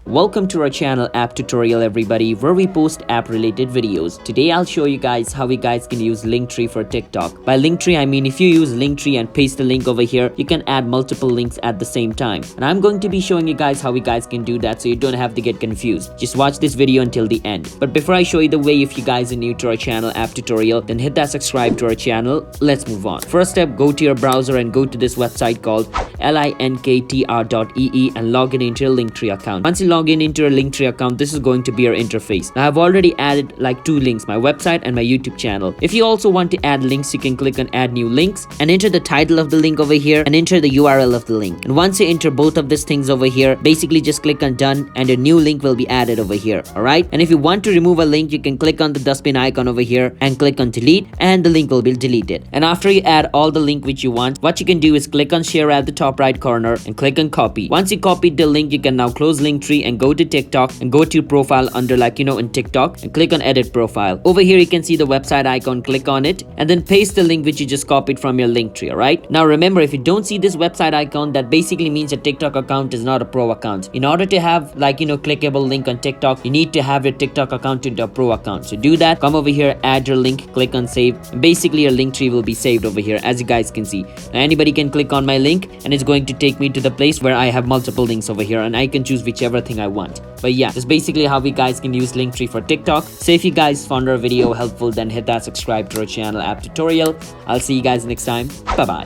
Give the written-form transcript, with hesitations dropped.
Welcome to our channel App Tutorial everybody, where we post app related videos. Today I'll show you guys how you guys can use Linktree for TikTok. By Linktree I mean if you use Linktree and paste the link over here, you can add multiple links at the same time. And I'm going to be showing you guys how you guys can do that so you don't have to get confused. Just watch this video until the end. But before I show you the way, if you guys are new to our channel App Tutorial, then hit that subscribe to our channel. Let's move on. First step, go to your browser and go to this website called linktr.ee and log in into your Linktree account. Once you log in into your Linktree account, this is going to be your interface. Now I've already added like 2 links, my website and my YouTube channel. If you also want to add links, you can click on add new links and enter the title of the link over here and enter the URL of the link. And once you enter both of these things over here, basically just click on done and a new link will be added over here. Alright, and if you want to remove a link, you can click on the dustbin icon over here and click on delete and the link will be deleted. And after you add all the link which you want, what you can do is click on share at the top right corner and click on copy. Once you copied the link, you can now close Linktree and go to TikTok and go to your profile under in TikTok and click on edit profile. Over here you can see the website icon, click on it and then paste the link which you just copied from your Linktree. Alright, now remember, if you don't see this website icon, that basically means your TikTok account is not a pro account. In order to have clickable link on TikTok, you need to have your TikTok account into a pro account. So do that, come over here, add your link, click on save, and basically your Linktree will be saved over here, as you guys can see. Now anybody can click on my link and it's going to take me to the place where I have multiple links over here and I can choose whichever thing I want. But yeah, that's basically how we guys can use Linktree for TikTok. So if you guys found our video helpful, then hit that subscribe to our channel App Tutorial. I'll see you guys next time. Bye bye.